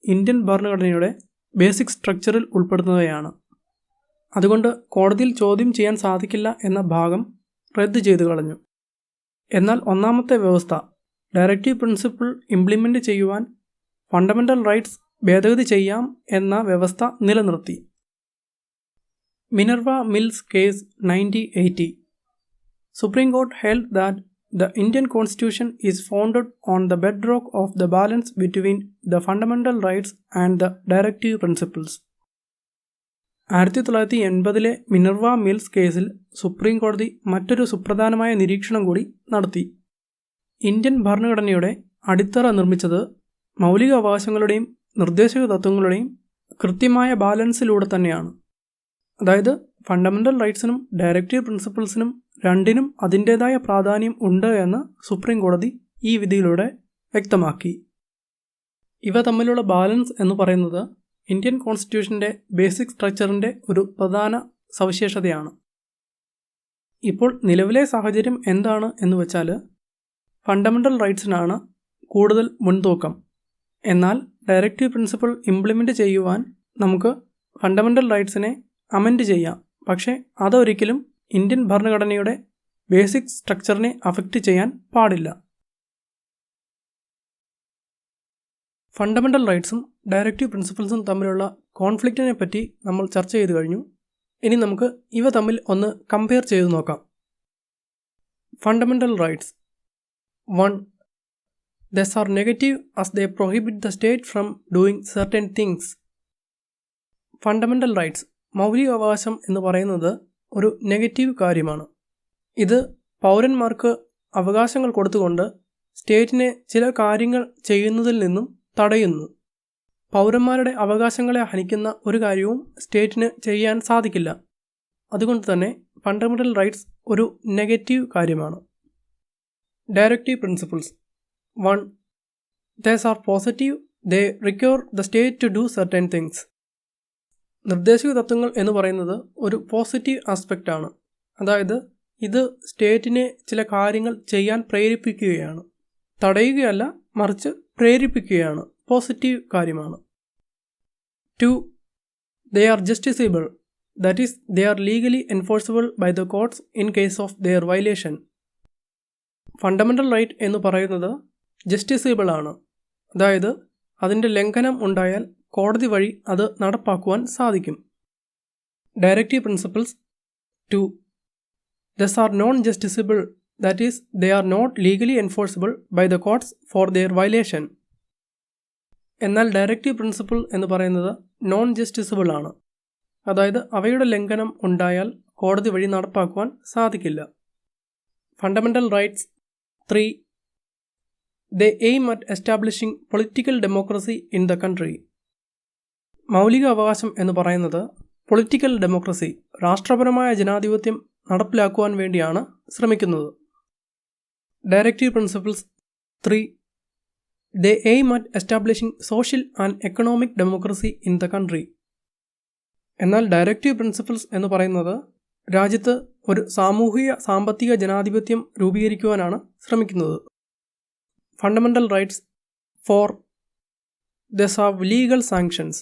ഇന്ത്യൻ ഭരണഘടനയുടെ ബേസിക് സ്ട്രക്ചറിൽ ഉൾപ്പെടുന്നവയാണ്. അതുകൊണ്ട് കോടതിയിൽ ചോദ്യം ചെയ്യാൻ സാധിക്കില്ല എന്ന ഭാഗം റദ്ദ് ചെയ്തു കളഞ്ഞു. എന്നാൽ ഒന്നാമത്തെ വ്യവസ്ഥ, ഡയറക്റ്റീവ് പ്രിൻസിപ്പിൾ ഇംപ്ലിമെൻ്റ് ചെയ്യുവാൻ ഫണ്ടമെൻ്റൽ റൈറ്റ്സ് ഭേദഗതി ചെയ്യാം എന്ന വ്യവസ്ഥ നിലനിർത്തി. Minerva Mills case 1980. Supreme Court held that the Indian Constitution is founded on the bedrock of the balance between the fundamental rights and the directive principles. 1980 Minerva Mills കേസിൽ supreme കോടതി മറ്റൊരു സുപ്രധാനമായ നിരീക്ഷണം കൂടി നടത്തി. ഇന്ത്യൻ ഭരണഘടനയുടെ അടിത്തറ നിർമ്മിച്ചത് മൗലിക അവകാശങ്ങളുടെയും നിർദ്ദേശക തത്വങ്ങളുടെയും കൃത്യമായ ബാലൻസിലൂടെ തന്നെയാണ്. അതായത് ഫണ്ടമെൻ്റൽ റൈറ്റ്സിനും ഡയറക്റ്റീവ് പ്രിൻസിപ്പിൾസിനും രണ്ടിനും അതിൻ്റേതായ പ്രാധാന്യം ഉണ്ട് എന്ന് സുപ്രീം കോടതി ഈ വിധിയിലൂടെ വ്യക്തമാക്കി. ഇവ തമ്മിലുള്ള ബാലൻസ് എന്ന് പറയുന്നത് ഇന്ത്യൻ കോൺസ്റ്റിറ്റ്യൂഷൻ്റെ ബേസിക് സ്ട്രക്ചറിൻ്റെ ഒരു പ്രധാന സവിശേഷതയാണ്. ഇപ്പോൾ നിലവിലെ സാഹചര്യം എന്താണ് എന്ന് വെച്ചാൽ ഫണ്ടമെൻ്റൽ റൈറ്റ്സിനാണ് കൂടുതൽ മുൻതൂക്കം. എന്നാൽ ഡയറക്റ്റീവ് പ്രിൻസിപ്പിൾ ഇംപ്ലിമെൻ്റ് ചെയ്യുവാൻ നമുക്ക് ഫണ്ടമെൻ്റൽ റൈറ്റ്സിനെ അമെൻഡ് ചെയ്യാം. പക്ഷേ അതൊരിക്കലും ഇന്ത്യൻ ഭരണഘടനയുടെ ബേസിക് സ്ട്രക്ചറിനെ അഫക്റ്റ് ചെയ്യാൻ പാടില്ല. ഫണ്ടമെൻ്റൽ റൈറ്റ്സും ഡയറക്റ്റീവ് പ്രിൻസിപ്പിൾസും തമ്മിലുള്ള കോൺഫ്ലിക്റ്റിനെ പറ്റി നമ്മൾ ചർച്ച ചെയ്തു കഴിഞ്ഞു. ഇനി നമുക്ക് ഇവ തമ്മിൽ ഒന്ന് കമ്പയർ ചെയ്തു നോക്കാം. Fundamental rights. 1. These are negative as they prohibit the state from doing certain things. Fundamental rights, മൗലിക അവകാശം എന്ന് പറയുന്നത് ഒരു നെഗറ്റീവ് കാര്യമാണ്. ഇത് പൗരന്മാർക്ക് അവകാശങ്ങൾ കൊടുത്തുകൊണ്ട് സ്റ്റേറ്റിനെ ചില കാര്യങ്ങൾ ചെയ്യുന്നതിൽ നിന്നും തടയുന്നു. പൗരന്മാരുടെ അവകാശങ്ങളെ ഹനിക്കുന്ന ഒരു കാര്യവും സ്റ്റേറ്റിന് ചെയ്യാൻ സാധിക്കില്ല. അതുകൊണ്ട് തന്നെ ഫണ്ടമെൻ്റൽ റൈറ്റ്സ് ഒരു നെഗറ്റീവ് കാര്യമാണ്. Directive principles. 1. These are positive. They require the state to do certain things. നിർദ്ദേശക തത്വങ്ങൾ എന്ന് പറയുന്നത് ഒരു പോസിറ്റീവ് ആസ്പെക്റ്റ് ആണ്. അതായത് ഇത് സ്റ്റേറ്റിനെ ചില കാര്യങ്ങൾ ചെയ്യാൻ പ്രേരിപ്പിക്കുകയാണ്. തടയുകയല്ല, മറിച്ച് പ്രേരിപ്പിക്കുകയാണ്. പോസിറ്റീവ് കാര്യമാണ്. 2. They are justiciable. That is, they are legally enforceable by the courts in case of their violation. Fundamental right എന്ന് പറയുന്നത് ജസ്റ്റിസബിൾ ആണ്. അതായത് അതിൻ്റെ ലംഘനം ഉണ്ടായാൽ കോടതി വഴി അത് നടപ്പാക്കുവാൻ സാധിക്കും. Directive principles. 2. These are non-justiciable. That is, they are not legally enforceable by the courts for their violation. എന്നാൽ ഡയറക്റ്റീവ് പ്രിൻസിപ്പിൾ എന്ന് പറയുന്നത് നോൺ ജസ്റ്റിസബിൾ ആണ്. അതായത് അവയുടെ ലംഘനം ഉണ്ടായാൽ കോടതി വഴി നടപ്പാക്കുവാൻ സാധിക്കില്ല. Fundamental rights. 3. They aim at establishing political democracy in the country. മൗലിക അവകാശം എന്ന് പറയുന്നത് പൊളിറ്റിക്കൽ ഡെമോക്രസി, രാഷ്ട്രപരമായ ജനാധിപത്യം നടപ്പിലാക്കുവാൻ വേണ്ടിയാണ് ശ്രമിക്കുന്നത്. Directive principles. 3. They aim at establishing social and economic democracy in the country. എന്നാൽ ഡയറക്റ്റീവ് പ്രിൻസിപ്പിൾസ് എന്ന് പറയുന്നത് രാജ്യത്ത് ഒരു സാമൂഹിക സാമ്പത്തിക ജനാധിപത്യം രൂപീകരിക്കുവാനാണ് ശ്രമിക്കുന്നത്. Fundamental rights 4. These have legal sanctions.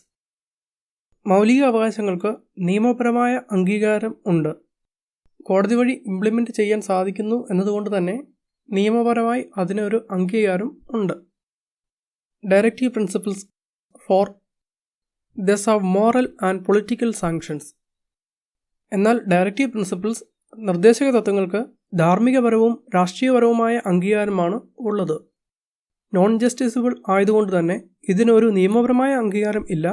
മൗലിക അവകാശങ്ങൾക്ക് നിയമപരമായ അംഗീകാരം ഉണ്ട്. കോടതി വഴി ഇംപ്ലിമെൻ്റ് ചെയ്യാൻ സാധിക്കുന്നു എന്നതുകൊണ്ട് തന്നെ നിയമപരമായി അതിനൊരു അംഗീകാരം ഉണ്ട്. Directive principles 4. These have moral and political sanctions. എന്നാൽ ഡയറക്റ്റീവ് പ്രിൻസിപ്പിൾസ് നിർദ്ദേശക തത്വങ്ങൾക്ക് ധാർമ്മികപരവും രാഷ്ട്രീയപരവുമായ അംഗീകാരമാണ് ഉള്ളത്. നോൺ ജസ്റ്റിസബിൾ ആയതുകൊണ്ട് തന്നെ ഇതിനൊരു നിയമപരമായ അംഗീകാരം ഇല്ല.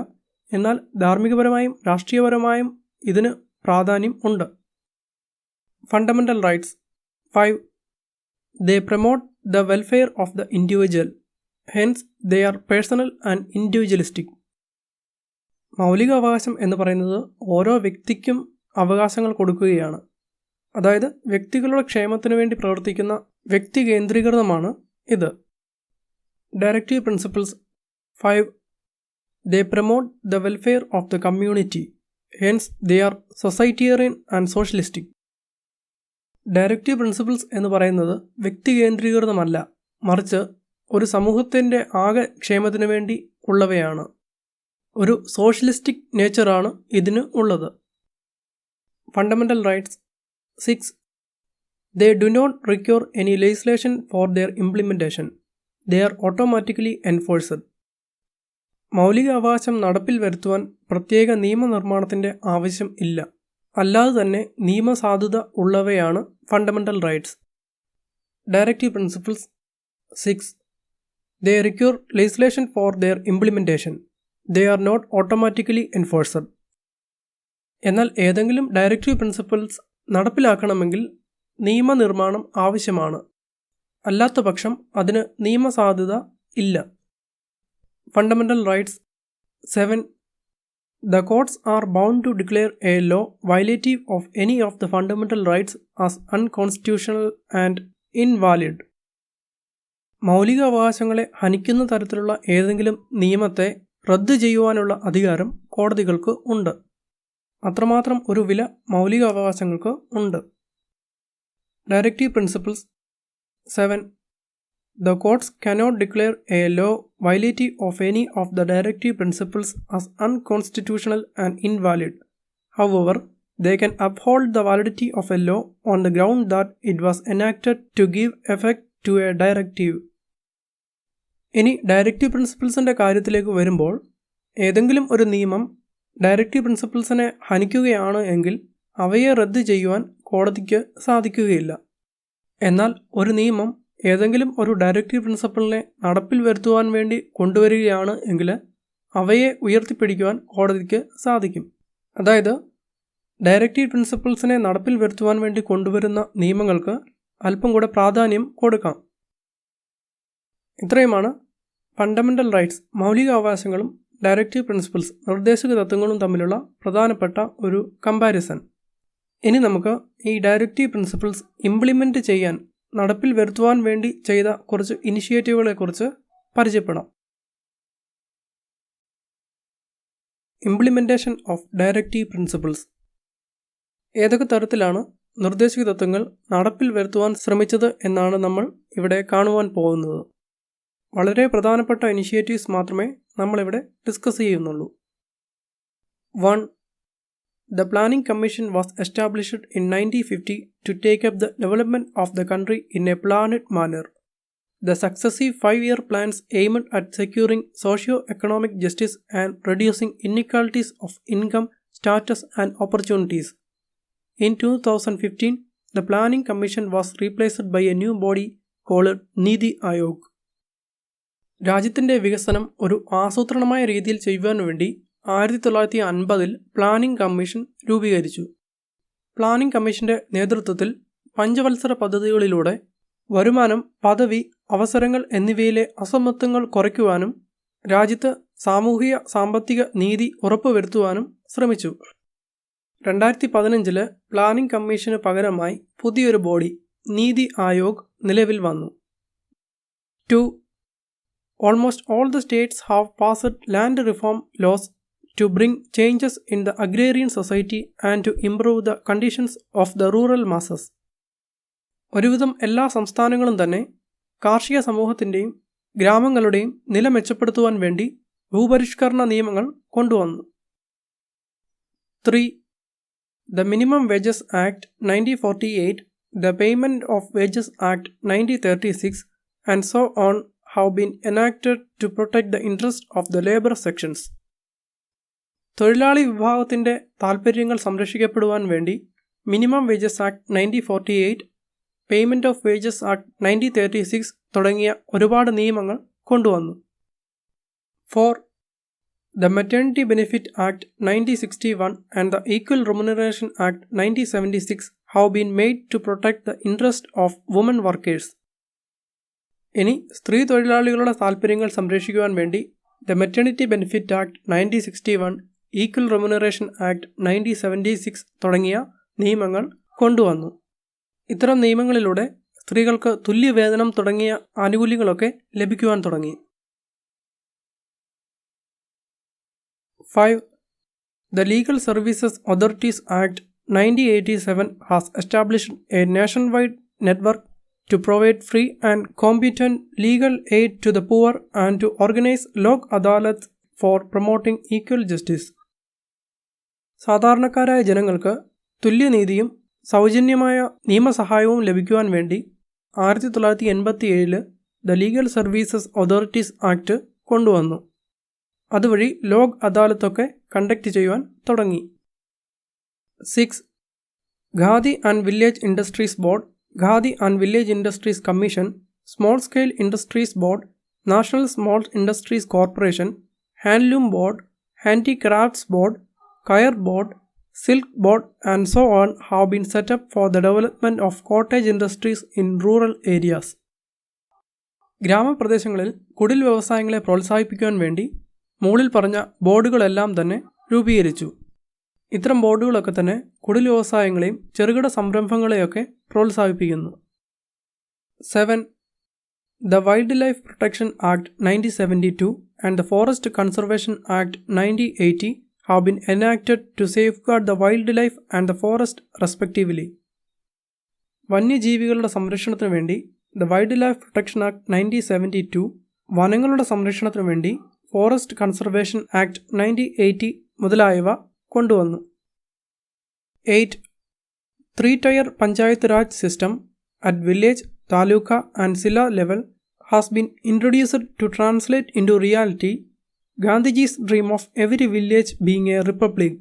എന്നാൽ ധാർമ്മികപരമായും രാഷ്ട്രീയപരമായും ഇതിന് പ്രാധാന്യം ഉണ്ട്. Fundamental rights 5. They promote the welfare of the individual. Hence, they are personal and individualistic. മൗലിക അവകാശം എന്ന് പറയുന്നത് ഓരോ വ്യക്തിക്കും അവകാശങ്ങൾ കൊടുക്കുകയാണ്. അതായത് വ്യക്തികളുടെ ക്ഷേമത്തിനു വേണ്ടി പ്രവർത്തിക്കുന്ന വ്യക്തി കേന്ദ്രീകൃതമാണ് ഇത്. Directive principles 5. They promote the welfare of the community. Hence, they are societarian and socialistic. Directive principles എന്ന് പറയുന്നത് വ്യക്തി കേന്ദ്രീകൃതമല്ല, മറിച്ച് ഒരു സമൂഹത്തിൻ്റെ ആകെ ക്ഷേമത്തിനു വേണ്ടി ഉള്ളവയാണ്. ഒരു സോഷ്യലിസ്റ്റിക് നേച്ചറാണ് ഇതിന് ഉള്ളത്. Fundamental rights 6. They do not require any legislation for their implementation. They are automatically enforced. മൗലിക അവകാശം നടപ്പിൽ വരുത്തുവാൻ പ്രത്യേക നിയമനിർമ്മാണത്തിൻ്റെ ആവശ്യം ഇല്ല. അല്ലാതെ തന്നെ നിയമസാധുത ഉള്ളവയാണ് fundamental rights. Directive principles 6. They require legislation for their implementation. They are not automatically enforced. എന്നാൽ ഏതെങ്കിലും ഡയറക്റ്റീവ് പ്രിൻസിപ്പിൾസ് നടപ്പിലാക്കണമെങ്കിൽ നിയമനിർമ്മാണം ആവശ്യമാണ്. അല്ലാത്ത പക്ഷം അതിന് നിയമസാധുത ഇല്ല. Fundamental rights 7. The courts are bound to declare a law violative of any of the fundamental rights as unconstitutional and invalid. മൗലിക അവകാശങ്ങളെ ഹനിക്കുന്ന തരത്തിലുള്ള ഏതെങ്കിലും നിയമത്തെ റദ്ദ് ചെയ്യുവാനുള്ള അധികാരം കോടതികൾക്ക് ഉണ്ട്. അത്രമാത്രം ഒരു വില മൗലിക അവകാശങ്ങൾക്ക് ഉണ്ട്. Directive principles 7. The courts cannot declare a law violative of any of the directive principles as unconstitutional and invalid. However, they can uphold the validity of a law on the ground that it was enacted to give effect to a directive. ഇനി directive പ്രിൻസിപ്പിൾസിൻ്റെ കാര്യത്തിലേക്ക് വരുമ്പോൾ ഏതെങ്കിലും ഒരു നിയമം directive പ്രിൻസിപ്പിൾസിനെ ഹനിക്കുകയാണ് എങ്കിൽ അവയെ റദ്ദ് ചെയ്യുവാൻ കോടതിക്ക് സാധിക്കുകയില്ല. എന്നാൽ ഒരു നിയമം ഏതെങ്കിലും ഒരു ഡയറക്റ്റീവ് പ്രിൻസിപ്പിളിനെ നടപ്പിൽ വരുത്തുവാൻ വേണ്ടി കൊണ്ടുവരികയാണ് എങ്കിൽ അവയെ ഉയർത്തിപ്പിടിക്കുവാൻ കോടതിക്ക് സാധിക്കും. അതായത് ഡയറക്റ്റീവ് പ്രിൻസിപ്പിൾസിനെ നടപ്പിൽ വരുത്തുവാൻ വേണ്ടി കൊണ്ടുവരുന്ന നിയമങ്ങൾക്ക് അല്പം കൂടെ പ്രാധാന്യം കൊടുക്കാം. ഇത്രയുമാണ് ഫണ്ടമെൻ്റൽ റൈറ്റ്സ് മൗലിക അവകാശങ്ങളും ഡയറക്റ്റീവ് പ്രിൻസിപ്പിൾസ് നിർദ്ദേശക തത്വങ്ങളും തമ്മിലുള്ള പ്രധാനപ്പെട്ട ഒരു കമ്പാരിസൺ. ഇനി നമുക്ക് ഈ ഡയറക്റ്റീവ് പ്രിൻസിപ്പിൾസ് ഇംപ്ലിമെൻ്റ് ചെയ്യാൻ നടപ്പിൽ വരുത്തുവാൻ വേണ്ടി ചെയ്ത കുറച്ച് ഇനിഷ്യേറ്റീവുകളെക്കുറിച്ച് പരിചയപ്പെടാം. Implementation of directive principles. ഏതൊക്കെ തരത്തിലാണ് നിർദ്ദേശക തത്വങ്ങൾ നടപ്പിൽ വരുത്തുവാൻ ശ്രമിച്ചത് എന്നാണ് നമ്മൾ ഇവിടെ കാണുവാൻ പോകുന്നത്. വളരെ പ്രധാനപ്പെട്ട ഇനിഷ്യേറ്റീവ്സ് മാത്രമേ നമ്മളിവിടെ ഡിസ്കസ് ചെയ്യുന്നുള്ളൂ. 1. The Planning Commission was established in 1950 to take up the development of the country in a planned manner. The successive 5-year plans aimed at securing socio-economic justice and reducing inequalities of income, status and opportunities. In 2015, the Planning Commission was replaced by a new body called Niti Aayog. രാജ്യത്തിൻ്റെ വികസനം ഒരു ആസൂത്രണമായ രീതിയിൽ ചെയ്യുവാൻ വേണ്ടി 1950 planning commission രൂപീകരിച്ചു. Planning കമ്മീഷന്റെ നേതൃത്വത്തിൽ പഞ്ചവത്സര പദ്ധതികളിലൂടെ വരുമാനം, പദവി, അവസരങ്ങൾ എന്നിവയിലെ അസമത്വങ്ങൾ കുറയ്ക്കുവാനും രാജ്യത്ത് സാമൂഹിക സാമ്പത്തിക നീതി ഉറപ്പുവരുത്തുവാനും ശ്രമിച്ചു. 2015 പ്ലാനിംഗ് കമ്മീഷന് പകരമായി പുതിയൊരു ബോഡി നീതി ആയോഗ് നിലവിൽ വന്നു. 2. almost all the states have passed land reform laws to bring changes in the agrarian society and to improve the conditions of the rural masses. ഒരുവിധം എല്ലാ സംസ്ഥാനങ്ങളും തന്നെ കാർഷിക സമൂഹത്തിൻ്റെയും ഗ്രാമങ്ങളുടെയും നില മെച്ചപ്പെടുത്തുവാൻ വേണ്ടി ഭൂപരിഷ്കരണ നിയമങ്ങൾ കൊണ്ടുവന്നു. 3. The Minimum Wages Act 1948, the Payment of Wages Act 1936, and so on have been enacted to protect the interests of the labor sections. തൊഴിലാളി വിഭാഗത്തിൻ്റെ താൽപ്പര്യങ്ങൾ സംരക്ഷിക്കപ്പെടുവാൻ വേണ്ടി minimum wages act 1948, payment of wages act 1936 തുടങ്ങിയ ഒരുപാട് നിയമങ്ങൾ കൊണ്ടുവന്നു. 4. The Maternity Benefit Act 1961 and the Equal Remuneration Act 1976 have been made to protect the interest of women workers. ഇനി സ്ത്രീ തൊഴിലാളികളുടെ താൽപ്പര്യങ്ങൾ സംരക്ഷിക്കുവാൻ വേണ്ടി the maternity benefit act 1961, equal remuneration act 1976 തുടങ്ങിയ നിയമങ്ങൾ കൊണ്ടുവന്നു. ഇത്തരം നിയമങ്ങളിലൂടെ സ്ത്രീകൾക്ക് തുല്യവേതനം തുടങ്ങിയ ആനുകൂല്യങ്ങളൊക്കെ ലഭിക്കുവാൻ തുടങ്ങി. 5. The Legal Services Authorities Act 1987 has established a nationwide network to provide free and competent legal aid to the poor and to organize Lok Adalats for promoting equal justice. സാധാരണക്കാരായ ജനങ്ങൾക്ക് തുല്യനീതിയും സൗജന്യമായ നിയമസഹായവും ലഭിക്കുവാൻ വേണ്ടി 1987 the legal services authorities act കൊണ്ടുവന്നു. അതുവഴി ലോക് അദാലത്തൊക്കെ conduct ചെയ്യുവാൻ തുടങ്ങി. 6. Khadi and village industries board, Khadi and village industries commission, small scale industries board, national small industries corporation, handloom board, handicrafts board, coir board, silk board and so on have been set up for the development of cottage industries in rural areas. ഗ്രാമപ്രദേശങ്ങളിൽ കുടിൽ വ്യവസായങ്ങളെ പ്രോത്സാഹിപ്പിക്കുവാൻ വേണ്ടി മുകളിൽ പറഞ്ഞ ബോർഡുകളെല്ലാം തന്നെ രൂപീകരിച്ചു. ഇത്തരം ബോർഡുകളൊക്കെ തന്നെ കുടിൽ വ്യവസായങ്ങളെയും ചെറുകിട സംരംഭങ്ങളെയൊക്കെ പ്രോത്സാഹിപ്പിക്കുന്നു. 7. The Wildlife Protection Act 1972 and the Forest Conservation Act 1980 have been enacted to safeguard the wildlife and the forest respectively. വന്യജീവികളുടെ സംരക്ഷണത്തിനു വേണ്ടി the wild life protection act 1972, വനങ്ങളുടെ സംരക്ഷണത്തിനു വേണ്ടി ഫോറസ്റ്റ് കൺസർവേഷൻ ആക്ട് 1980 മുതലായവ കൊണ്ടുവന്നു. 8. 3-tier panchayat raj system at village, taluka and zila level has been introduced to translate into reality Gandhiji's dream of every village being a republic.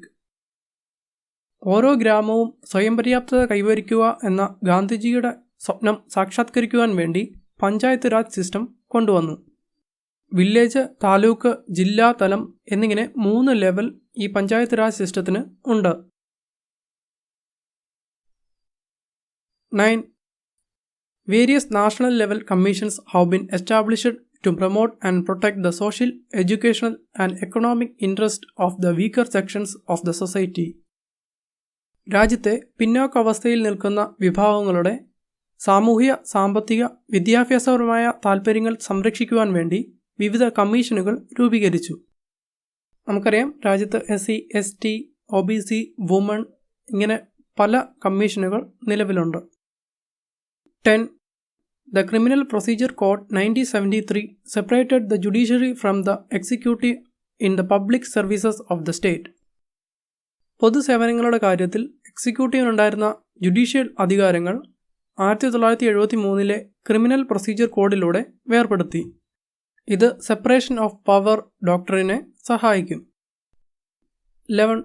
ഓരോ ഗ്രാമവും സ്വയം പര്യാപ്തത കൈവരിക്കുക എന്ന ഗാന്ധിജിയുടെ സ്വപ്നം സാക്ഷാത്കരിക്കുവാൻ വേണ്ടി പഞ്ചായത്ത് രാജ് സിസ്റ്റം കൊണ്ടുവന്നു. വില്ലേജ്, താലൂക്ക്, ജില്ലാ തലം എന്നിങ്ങനെ 3 ലെവൽ ഈ പഞ്ചായത്ത് രാജ് സിസ്റ്റത്തിന് ഉണ്ട്. 9. Various national level commissions have been established to promote and protect the social, educational and economic interest of the weaker sections of the society. രാജ്യത്തെ പിന്നോക്കാവസ്ഥയിൽ നിൽക്കുന്ന വിഭാഗങ്ങളുടെ സാമൂഹിക, സാമ്പത്തിക, വിദ്യാഭ്യാസപരമായ താൽപ്പര്യങ്ങൾ സംരക്ഷിക്കുവാൻ വേണ്ടി വിവിധ കമ്മീഷനുകൾ രൂപീകരിച്ചു. നമുക്കറിയാം രാജ്യത്ത് SC, ST, OBC, വുമൺ ഇങ്ങനെ പല കമ്മീഷനുകൾ നിലവിലുണ്ട്. 10. The Criminal Procedure Code 1973 separated the judiciary from the executive in the public services of the state. പൊതുസേവനങ്ങളുടെ കാര്യത്തിൽ എക്സിക്യൂട്ടീവിനുണ്ടായിരുന്ന ജുഡീഷ്യൽ അധികാരങ്ങൾ 1973 ക്രിമിനൽ പ്രൊസീജിയർ കോഡിലൂടെ വേർപെടുത്തി. ഇത് സെപ്പറേഷൻ ഓഫ് പവർ ഡോക്ടറിനെ സഹായിക്കും. 11.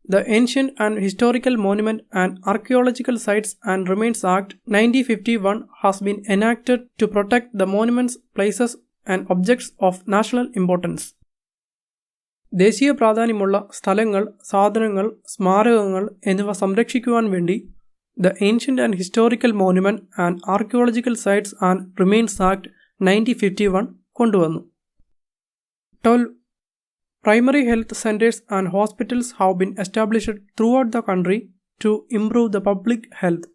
The Ancient and Historical Monument and Archaeological Sites and Remains Act 1951 has been enacted to protect the monuments, places and objects of national importance. ദേശീയ പ്രാധാന്യമുള്ള സ്ഥലങ്ങൾ, സാധനങ്ങൾ, സ്മാരകങ്ങൾ എന്നിവ സംരക്ഷിക്കുവാൻ വേണ്ടി The Ancient and Historical Monument and Archaeological Sites and Remains Act 1951 കൊണ്ടുവന്നു. 12. Primary health centers and hospitals have been established throughout the country to improve the public health.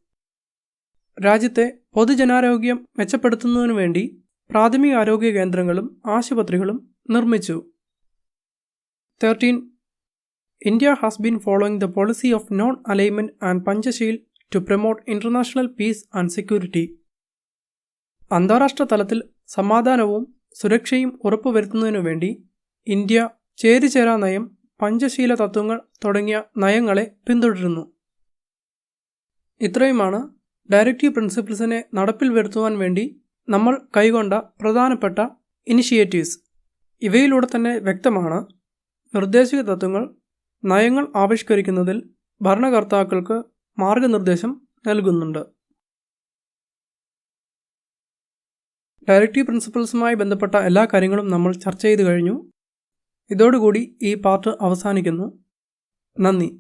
രാജ്യത്തെ പൊതുജനാരോഗ്യം മെച്ചപ്പെടുത്തുന്നതിനു വേണ്ടി പ്രാഥമിക ആരോഗ്യ കേന്ദ്രങ്ങളും ആശുപത്രികളും നിർമ്മിച്ചു. 13. India has been following the policy of non-alignment and Panchasheel to promote international peace and security. അന്താരാഷ്ട്ര തലത്തിൽ സമാധാനവും സുരക്ഷയും ഉറപ്പുവരുത്തുന്നതിനു വേണ്ടി ഇന്ത്യ ചേരിചേരാ നയം, പഞ്ചശീല തത്വങ്ങൾ തുടങ്ങിയ നയങ്ങളെ പിന്തുടരുന്നു. ഇത്രയുമാണ് ഡയറക്റ്റീവ് പ്രിൻസിപ്പിൾസിനെ നടപ്പിൽ വരുത്തുവാൻ വേണ്ടി നമ്മൾ കൈക്കൊണ്ട പ്രധാനപ്പെട്ട ഇനിഷ്യേറ്റീവ്സ്. ഇവയിലൂടെ തന്നെ വ്യക്തമാണ് നിർദ്ദേശിക തത്വങ്ങൾ നയങ്ങൾ ആവിഷ്കരിക്കുന്നതിൽ ഭരണകർത്താക്കൾക്ക് മാർഗനിർദ്ദേശം നൽകുന്നുണ്ട്. ഡയറക്റ്റീവ് പ്രിൻസിപ്പിൾസുമായി ബന്ധപ്പെട്ട എല്ലാ കാര്യങ്ങളും നമ്മൾ ചർച്ച ചെയ്തു കഴിഞ്ഞു. ഇതോടുകൂടി ഈ പാർട്ട് അവസാനിക്കുന്നു. നന്ദി.